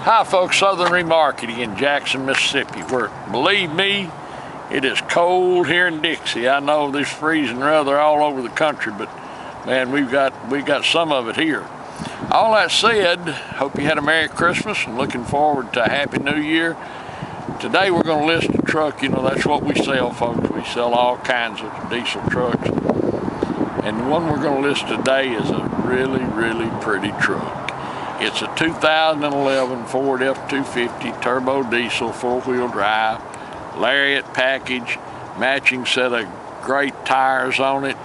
Hi folks, Southern Remarketing in Jackson, Mississippi, where, believe me, it is cold here in Dixie. I know there's freezing weather all over the country, but man, we got some of it here. All that said, hope you had a Merry Christmas and looking forward to a Happy New Year. Today we're going to list a truck. You know, that's what we sell, folks. We sell all kinds of diesel trucks. And the one we're going to list today is a really, really pretty truck. It's a 2011 Ford F250 turbo diesel, four-wheel drive, Lariat package, matching set of great tires on it.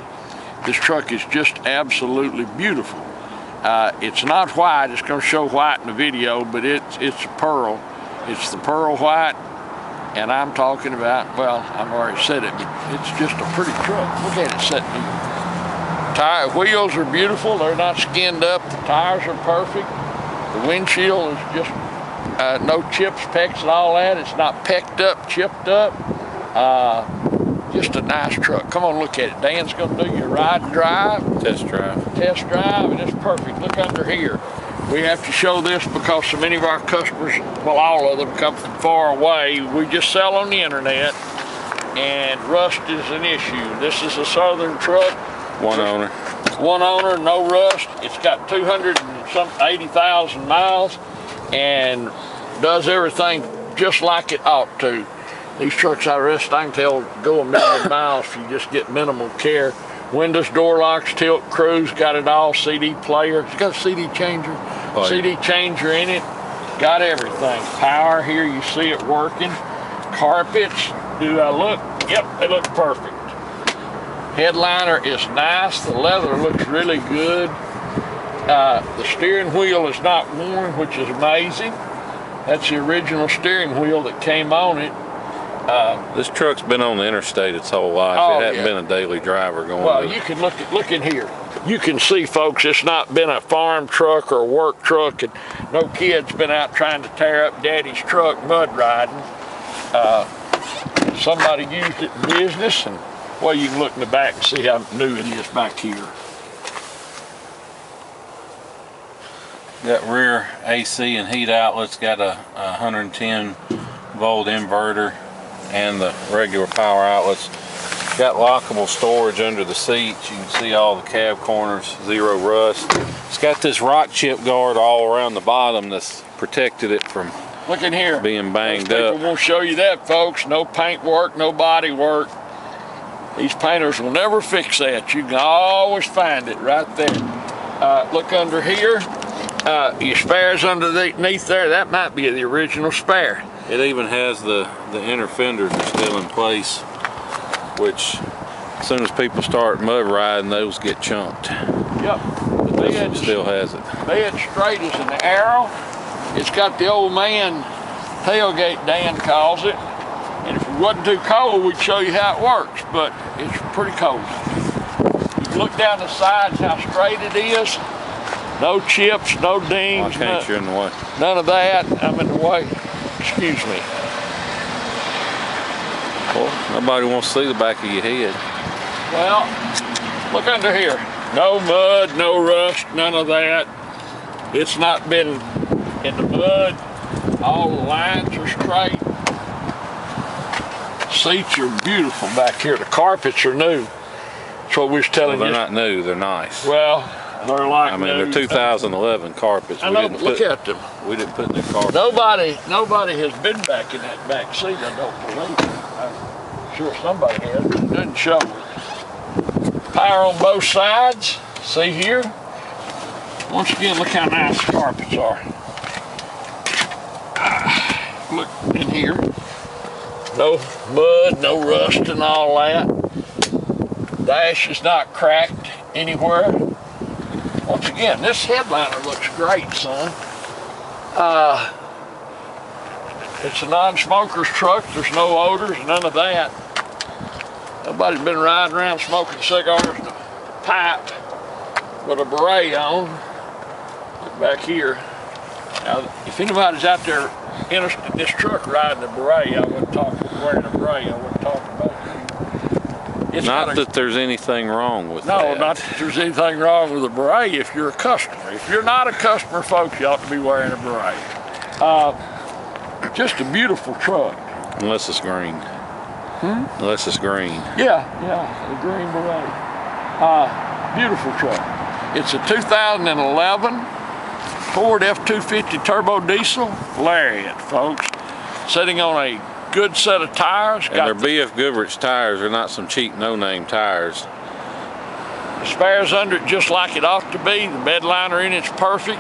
This truck is just absolutely beautiful. It's not white. It's going to show white in the video, but it's a pearl. It's the pearl white, and I'm talking about, well, I've already said it, but it's just a pretty truck. Look at it sitting here. Wheels are beautiful. They're not skinned up. The tires are perfect. The windshield is just no chips, pecks, and all that. It's not pecked up, chipped up. Just a nice truck. Come on, look at it. Dan's going to do your ride and drive. Test drive. Test drive, and it's perfect. Look under here. We have to show this because so many of our customers, well, all of them come from far away. We just sell on the internet, and rust is an issue. This is a Southern truck. One owner. One owner, no rust. It's got 280,000 miles and does everything just like it ought to. These trucks I can tell go a million miles if you just get minimal care. Windows, door locks, tilt, cruise, got it all. CD player. It's got a CD changer. Oh, CD changer in it. Got everything. Power here, you see it working. Carpets, do I look? Yep, they look perfect. Headliner is nice. The leather looks really good. The steering wheel is not worn, which is amazing. That's the original steering wheel that came on it. This truck's been on the interstate its whole life. Oh, it hadn't been a daily driver going. Well, you can look in here. You can see, folks, it's not been a farm truck or a work truck, and no kid's been out trying to tear up Daddy's truck mud riding. Somebody used it in business, and well, you can look in the back and see how new it is back here. Got rear AC and heat outlets, got a 110 volt inverter and the regular power outlets. Got lockable storage under the seats. You can see all the cab corners, zero rust. It's got this rock chip guard all around the bottom that's protected it from look in here. Being banged Those up. people won't show you that, folks. No paint work, no body work. These painters will never fix that. You can always find it right there. Look under here. Your spares underneath there, that might be the original spare. It even has the inner fenders are still in place, which as soon as people start mud riding, those get chunked. Yep. The This one still has it. Bed straight as an arrow. It's got the old man tailgate, Dan calls it. And if it wasn't too cold, we'd show you how it works, but it's pretty cold. You look down the sides how straight it is. No chips, no dings. Why can't you're in the way? None of that. I'm in the way. Excuse me. Well, nobody wants to see the back of your head. Well, look under here. No mud, no rust, none of that. It's not been in the mud. All the lines are straight. Seats are beautiful back here. The carpets are new. That's what we was telling you. They're not new, they're nice. Well, they're like I mean, new. they're 2011 carpets. I know, look at them. We didn't put new carpets. Nobody has been back in that back seat, I don't believe. I'm sure somebody has, but it doesn't show. Power on both sides. See here? Once again, look how nice the carpets are. Look in here. No mud, no rust and all that. Dash is not cracked anywhere. Once again, this headliner looks great, son. It's a non-smoker's truck. There's no odors, none of that. Nobody's been riding around smoking cigars in a pipe with a beret on. Look back here. Now, if anybody's out there interested in this truck riding a beret, I wouldn't talk, wearing a beret, I wouldn't talk about it. It's not that there's anything wrong with that. No, not that there's anything wrong with a beret if you're a customer. If you're not a customer, folks, you ought to be wearing a beret. Just a beautiful truck. Unless it's green. Unless it's green. Yeah, the green beret. Beautiful truck. It's a 2011 Ford F250 turbo diesel Lariat, folks. Sitting on a good set of tires. And they're BF Goodrich tires. They're not some cheap no-name tires. The spares under it just like it ought to be. The bed liner in it's perfect.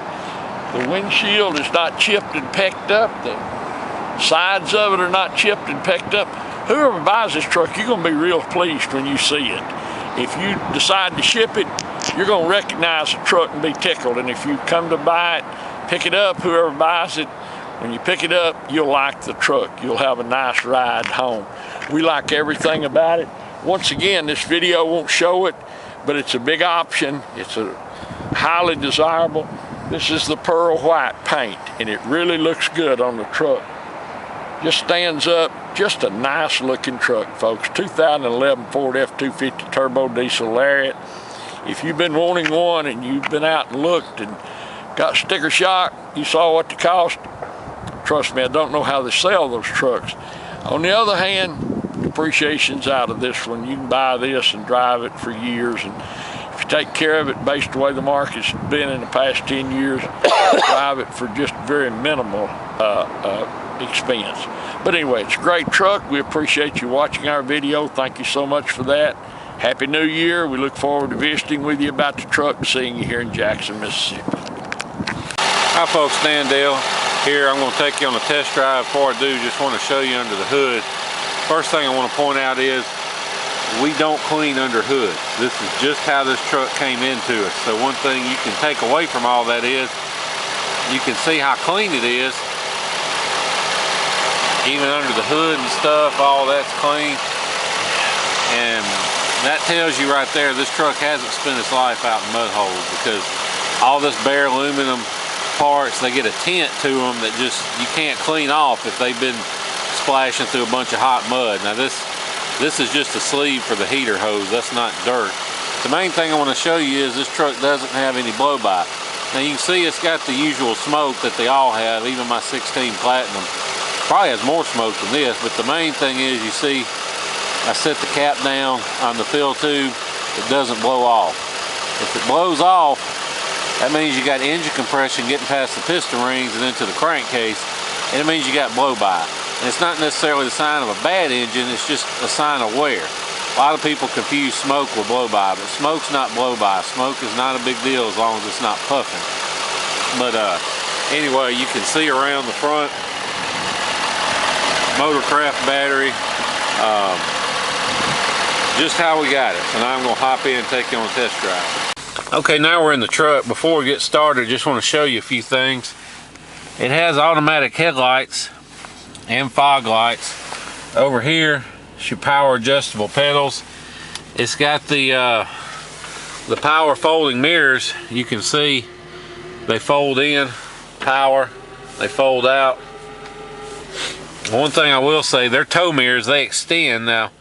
The windshield is not chipped and pecked up. The sides of it are not chipped and pecked up. Whoever buys this truck, you're gonna be real pleased when you see it. If you decide to ship it, you're gonna recognize the truck and be tickled. And if you come to buy it, pick it up, whoever buys it, when you pick it up, you'll like the truck. You'll have a nice ride home. We like everything about it. Once again, this video won't show it, but it's a big option. It's a highly desirable. This is the pearl white paint, and it really looks good on the truck. Just stands up, just a nice looking truck, folks. 2011 Ford F250 turbo diesel Lariat. If you've been wanting one and you've been out and looked and got sticker shock, you saw what they cost, trust me, I don't know how they sell those trucks. On the other hand, depreciation's out of this one. You can buy this and drive it for years, and if you take care of it based the way the market's been in the past 10 years, drive it for just very minimal expense. But anyway, it's a great truck. We appreciate you watching our video. Thank you so much for that. Happy New Year. We look forward to visiting with you about the truck and seeing you here in Jackson, Mississippi. Hi folks, Dan Dale here. I'm going to take you on a test drive. Before I do, just want to show you under the hood. First thing I want to point out is we don't clean under hood. This is just how this truck came into us. So one thing you can take away from all that is you can see how clean it is. Even under the hood and stuff, all that's clean. And that tells you right there this truck hasn't spent its life out in mud holes, because all this bare aluminum parts, they get a tint to them that just you can't clean off if they've been splashing through a bunch of hot mud. Now this is just a sleeve for the heater hose. That's not dirt. The main thing I want to show you is this truck doesn't have any blow-by. Now you can see it's got the usual smoke that they all have. Even my 16 Platinum probably has more smoke than this, but the main thing is, you see I set the cap down on the fill tube. It doesn't blow off. If it blows off, that means you got engine compression getting past the piston rings and into the crankcase, and it means you got blow-by. And it's not necessarily the sign of a bad engine, it's just a sign of wear. A lot of people confuse smoke with blow-by, but smoke's not blow-by. Smoke is not a big deal as long as it's not puffing. But anyway, you can see around the front, Motorcraft battery, just how we got it. So now I'm going to hop in and take you on a test drive. Okay, now we're in the truck. Before we get started, just want to show you a few things. It has automatic headlights and fog lights. Over here, it's your power adjustable pedals. It's got the power folding mirrors. You can see they fold in, power, they fold out. One thing I will say, their tow mirrors, they extend. Now,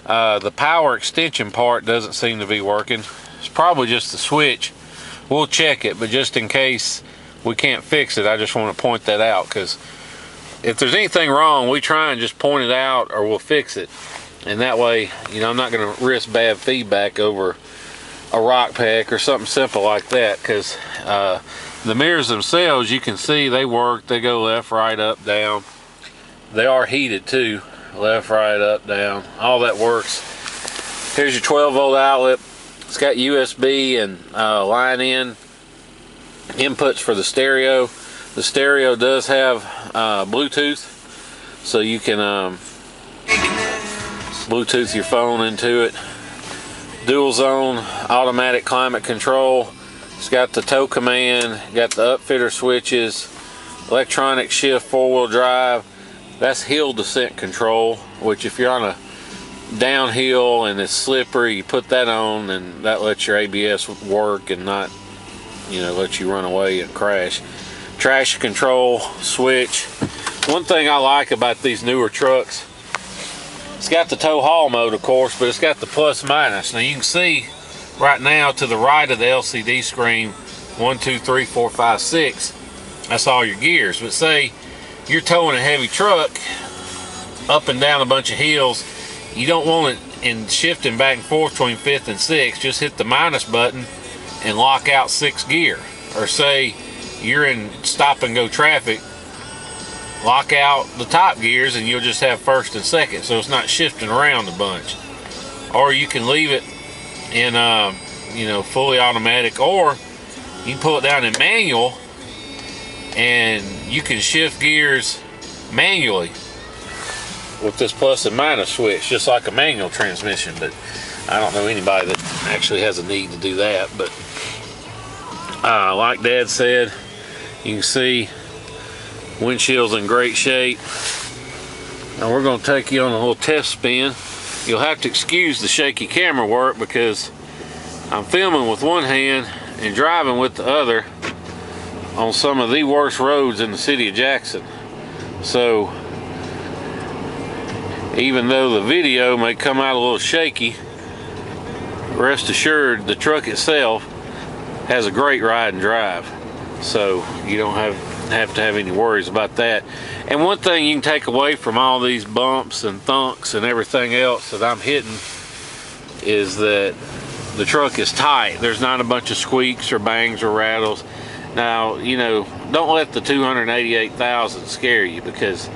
the power extension part doesn't seem to be working. It's probably just the switch. We'll check it, but just in case we can't fix it, I just want to point that out, because if there's anything wrong, we try and just point it out, or we'll fix it. And that way, you know, I'm not going to risk bad feedback over a rock pack or something simple like that, because the mirrors themselves, you can see they work. They go left, right, up, down. They are heated too. Left, right, up, down. All that works. Here's your 12-volt outlet. It's got USB and line in inputs for the stereo. The stereo does have Bluetooth, so you can Bluetooth your phone into it. Dual zone automatic climate control. It's got the tow command, got the upfitter switches, electronic shift 4-wheel drive. That's hill descent control, which if you're on a downhill and it's slippery, you put that on and that lets your ABS work and not, you know, let you run away and crash. Traction control switch. One thing I like about these newer trucks, it's got the tow haul mode, of course, but it's got the plus minus. Now you can see right now to the right of the LCD screen, 1, 2, 3, 4, 5, 6. That's all your gears. But say you're towing a heavy truck up and down a bunch of hills, you don't want it in shifting back and forth between 5th and 6th. Just hit the minus button and lock out 6th gear. Or say you're in stop and go traffic, lock out the top gears and you'll just have 1st and 2nd, so it's not shifting around a bunch. Or you can leave it in you know, fully automatic, or you can pull it down in manual and you can shift gears manually with this plus and minus switch, just like a manual transmission. But I don't know anybody that actually has a need to do that. But like Dad said, you can see windshield's in great shape. Now we're going to take you on a little test spin. You'll have to excuse the shaky camera work because I'm filming with one hand and driving with the other on some of the worst roads in the city of Jackson. So even though the video may come out a little shaky, rest assured the truck itself has a great ride and drive. So you don't have to have any worries about that. And one thing you can take away from all these bumps and thunks and everything else that I'm hitting is that the truck is tight. There's not a bunch of squeaks or bangs or rattles. Now, you know, don't let the 288,000 scare you, because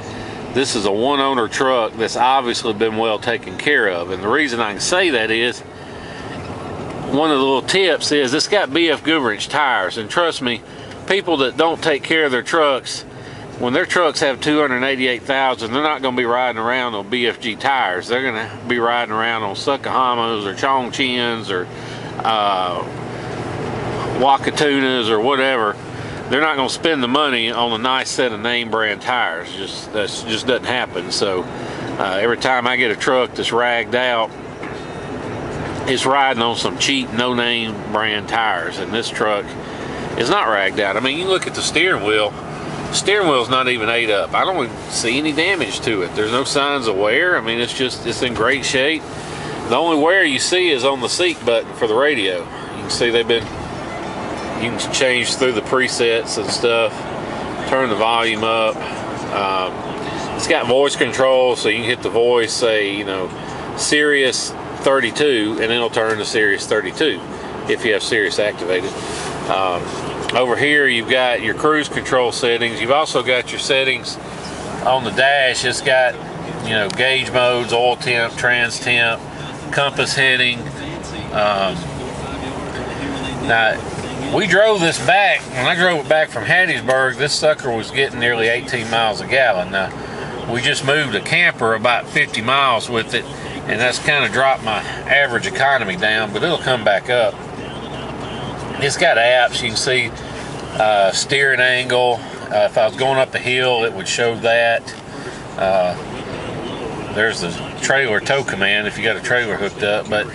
this is a one owner truck that's obviously been well taken care of. And the reason I can say that is, one of the little tips is it's got BF Goodrich tires. And trust me, people that don't take care of their trucks, when their trucks have 288,000, they're not going to be riding around on BFG tires. They're going to be riding around on Suckahamas or Chongqings or Wakatunas or whatever. They're not going to spend the money on a nice set of name brand tires. That just doesn't happen. So every time I get a truck that's ragged out, it's riding on some cheap no name brand tires. And this truck is not ragged out. I mean, you look at the steering wheel. The steering wheel's not even ate up. I don't even see any damage to it. There's no signs of wear. I mean, it's in great shape. The only wear you see is on the seat button for the radio. You can see you can change through the presets and stuff, turn the volume up. It's got voice control, so you can hit the voice, say, you know, Sirius 32, and it'll turn to Sirius 32 if you have Sirius activated. Over here you've got your cruise control settings. You've also got your settings on the dash. It's got, you know, gauge modes, oil temp, trans temp, compass heading. Now we drove this back. When I drove it back from Hattiesburg, this sucker was getting nearly 18 miles a gallon. Now we just moved a camper about 50 miles with it, and that's kind of dropped my average economy down, but it'll come back up. It's got apps. You can see steering angle. If I was going up a hill, it would show that. There's the trailer tow command if you got a trailer hooked up. But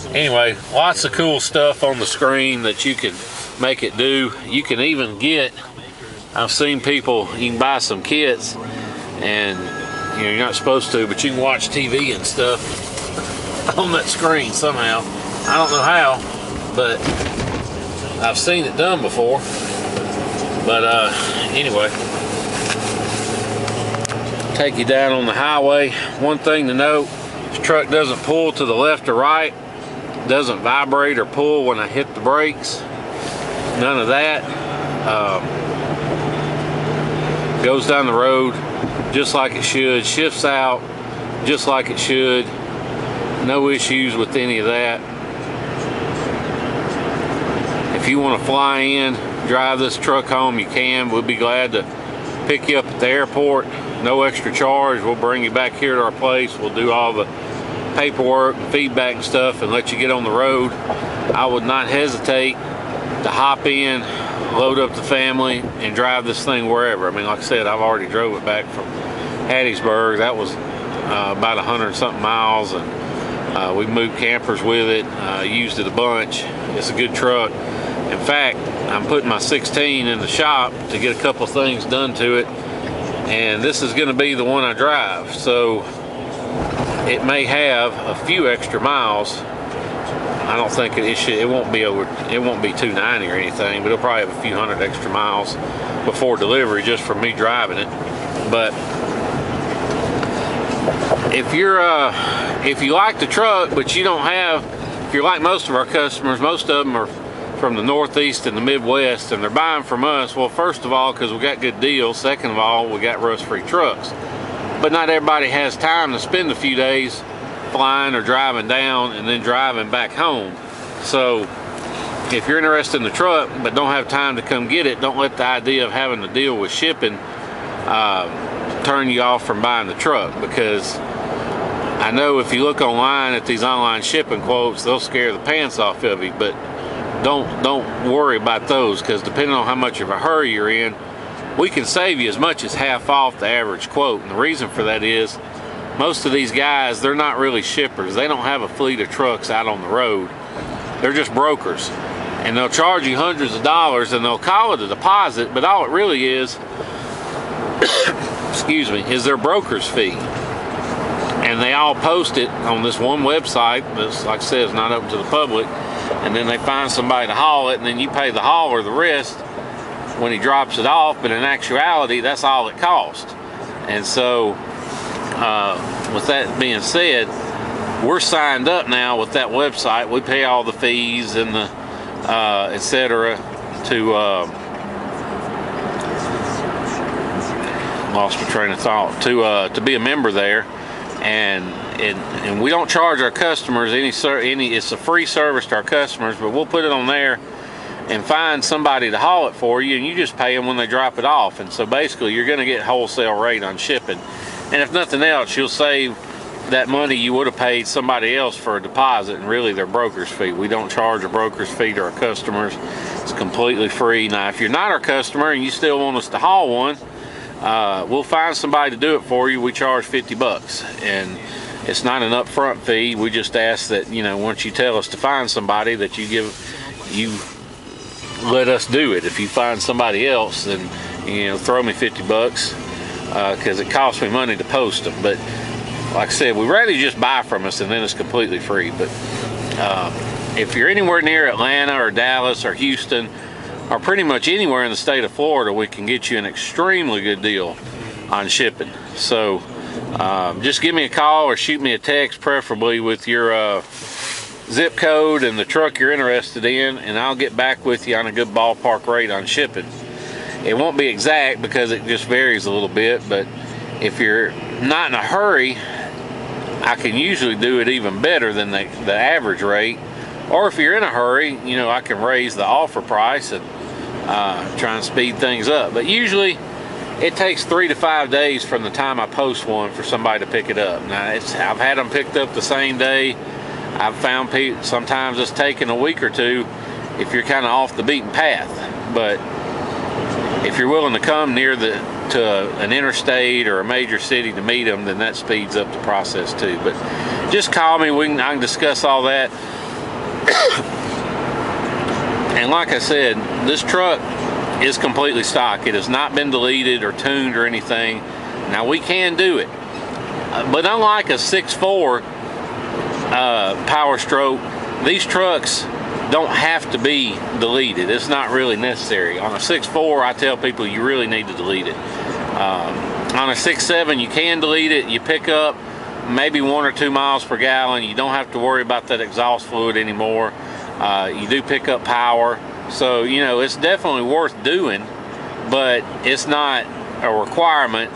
anyway, lots of cool stuff on the screen that you can make it do. You can even get, I've seen people, you can buy some kits, and you know, you're not supposed to, but you can watch TV and stuff on that screen somehow. I don't know how, but I've seen it done before. But anyway, take you down on the highway. One thing to note, this truck doesn't pull to the left or right, doesn't vibrate or pull when I hit the brakes, none of that. Goes down the road just like it should, shifts out just like it should, no issues with any of that. If you want to fly in, drive this truck home, you can. We'll be glad to pick you up at the airport. No extra charge. We'll bring you back here to our place. We'll do all the paperwork and feedback and stuff and let you get on the road. I would not hesitate to hop in, load up the family, and drive this thing wherever. I mean, like I said, I've already drove it back from Hattiesburg. That was about 100-something miles, and we moved campers with it, used it a bunch. It's a good truck. In fact, I'm putting my 16 in the shop to get a couple things done to it, and this is going to be the one I drive. So it may have a few extra miles. I don't think it won't be 290 or anything, but it'll probably have a few hundred extra miles before delivery just from me driving it. But if you like the truck, but you don't have, if you're like most of our customers, most of them are from the Northeast and the Midwest, and they're buying from us, well, first of all, because we got good deals. Second of all, we got rust-free trucks. But not everybody has time to spend a few days flying or driving down and then driving back home. So if you're interested in the truck but don't have time to come get it, don't let the idea of having to deal with shipping turn you off from buying the truck, because I know if you look online at these online shipping quotes, they'll scare the pants off of you. But don't worry about those, because depending on how much of a hurry you're in, we can save you as much as half off the average quote. And the reason for that is most of these guys, they're not really shippers. They don't have a fleet of trucks out on the road. They're just brokers, and they'll charge you hundreds of dollars, and they'll call it a deposit, but all it really is excuse me, is their broker's fee. And they all post it on this one website that's, like I said, is not open to the public, and then they find somebody to haul it, and then you pay the hauler the rest when he drops it off. But in actuality, that's all it costs. And so with that being said, we're signed up now with that website. We pay all the fees and the etc. to lost my train of thought, to be a member there. And we don't charge our customers any. It's a free service to our customers, but we'll put it on there and find somebody to haul it for you, and you just pay them when they drop it off. And so basically, you're going to get wholesale rate on shipping. And if nothing else, you'll save that money you would have paid somebody else for a deposit, and really their broker's fee. We don't charge a broker's fee to our customers. It's completely free. Now, if you're not our customer and you still want us to haul one, we'll find somebody to do it for you. We charge 50 bucks, and it's not an upfront fee. We just ask that, you know, once you tell us to find somebody, that you let us do it. If you find somebody else, then, you know, throw me 50 bucks, because it costs me money to post them. But like I said, we'd rather you just buy from us, and then it's completely free. But if you're anywhere near Atlanta or Dallas or Houston, or pretty much anywhere in the state of Florida, we can get you an extremely good deal on shipping. So just give me a call or shoot me a text, preferably with your zip code and the truck you're interested in, and I'll get back with you on a good ballpark rate on shipping. It won't be exact because it just varies a little bit, but if you're not in a hurry, I can usually do it even better than the average rate. Or if you're in a hurry, you know, I can raise the offer price and try and speed things up. But usually it takes 3 to 5 days from the time I post one for somebody to pick it up. Now, I've had them picked up the same day. I've found sometimes it's taken a week or two if you're kind of off the beaten path. But if you're willing to come near to an interstate or a major city to meet them, then that speeds up the process too. But just call me. I can discuss all that. And like I said, this truck is completely stock. It has not been deleted or tuned or anything. Now, we can do it, but unlike a 6.4 Power Stroke, these trucks don't have to be deleted. It's not really necessary. On a 6.4, I tell people you really need to delete it. On a 6.7, you can delete it. You pick up maybe 1 or 2 miles per gallon. You don't have to worry about that exhaust fluid anymore. You do pick up power, so you know it's definitely worth doing, but it's not a requirement,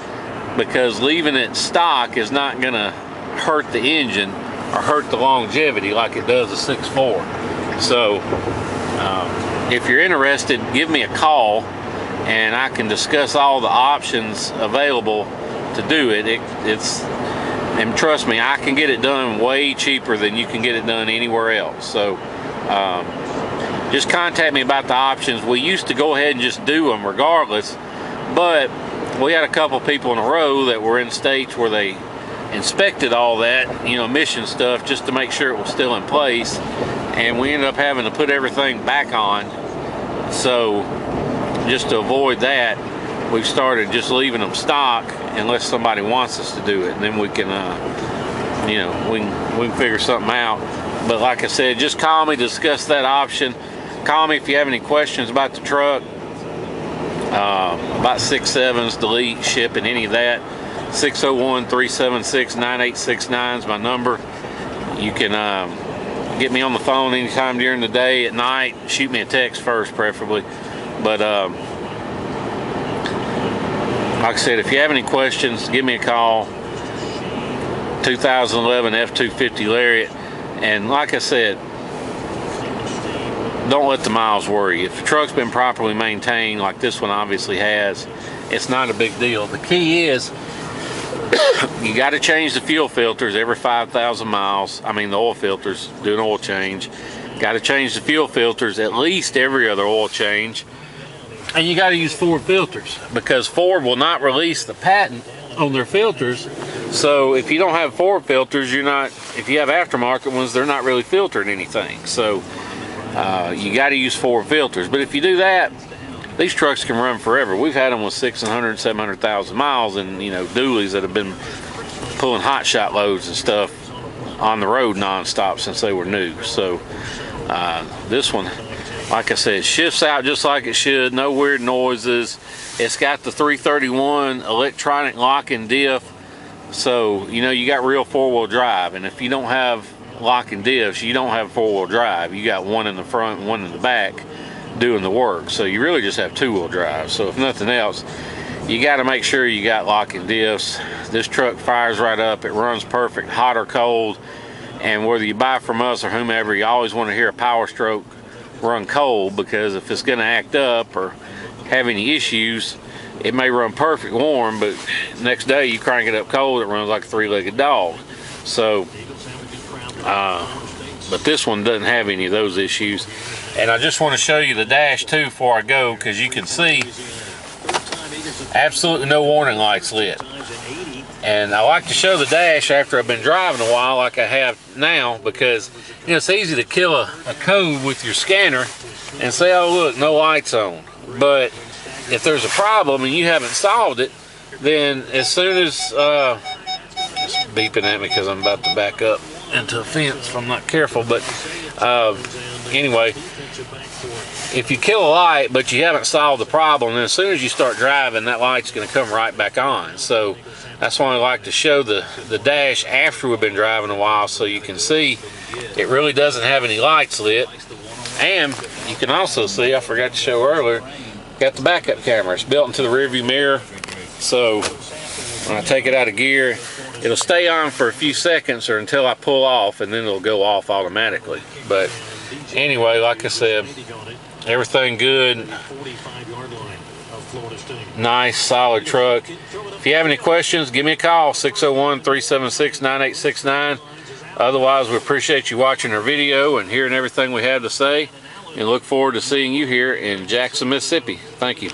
because leaving it stock is not going to hurt the engine or hurt the longevity like it does a 6.4. So if you're interested, give me a call and I can discuss all the options available to do it. And trust me, I can get it done way cheaper than you can get it done anywhere else. So just contact me about the options. We used to go ahead and just do them regardless, but we had a couple people in a row that were in states where they inspected all that, you know, emission stuff, just to make sure it was still in place, and we ended up having to put everything back on. So just to avoid that, we've started just leaving them stock unless somebody wants us to do it, and then we can you know, we can figure something out. But like I said, just call me to discuss that option. Call me if you have any questions about the truck. about 6.7s, delete, shipping, any of that. 601-376-9869 is my number. You can get me on the phone anytime during the day, at night. Shoot me a text first, preferably. But like I said, if you have any questions, give me a call. 2011 F250 Lariat. And like I said, don't let the miles worry you. If the truck's been properly maintained, like this one obviously has, it's not a big deal. The key is you got to change the fuel filters every 5,000 miles. I mean the oil filters, do an oil change. Got to change the fuel filters at least every other oil change. And you got to use Ford filters, because Ford will not release the patent on their filters. So if you don't have Ford filters, you're not, if you have aftermarket ones, they're not really filtering anything. So you got to use Ford filters. But if you do that, these trucks can run forever. We've had them with 600, 700,000 miles, and you know, dualies that have been pulling hot shot loads and stuff on the road non-stop since they were new. So this one, like I said, shifts out just like it should. No weird noises. It's got the 331 electronic lock and diff. So, you know, you got real four-wheel drive. And if you don't have lock and diffs, you don't have four-wheel drive. You got one in the front and one in the back doing the work. So you really just have two-wheel drive. So if nothing else, you got to make sure you got lock and diffs. This truck fires right up. It runs perfect, hot or cold. And whether you buy from us or whomever, you always want to hear a Power Stroke run cold, because if it's going to act up or have any issues, it may run perfect warm, but next day you crank it up cold, it runs like a three-legged dog. So but this one doesn't have any of those issues. And I just want to show you the dash too before I go, because you can see absolutely no warning lights lit. And I like to show the dash after I've been driving a while, like I have now, because you know, it's easy to kill a code with your scanner and say, oh look, no lights on. But if there's a problem and you haven't solved it, then as soon as it's beeping at me because I'm about to back up into a fence if I'm not careful. But anyway, if you kill a light but you haven't solved the problem, then as soon as you start driving, that light's going to come right back on. So that's why I like to show the dash after we've been driving a while, so you can see it really doesn't have any lights lit. And you can also see, I forgot to show earlier, got the backup camera. It's built into the rearview mirror, so when I take it out of gear, it'll stay on for a few seconds or until I pull off, and then it'll go off automatically. But anyway, like I said, everything good. Nice, solid truck. If you have any questions, give me a call, 601-376-9869. Otherwise, we appreciate you watching our video and hearing everything we have to say, and look forward to seeing you here in Jackson, Mississippi. Thank you.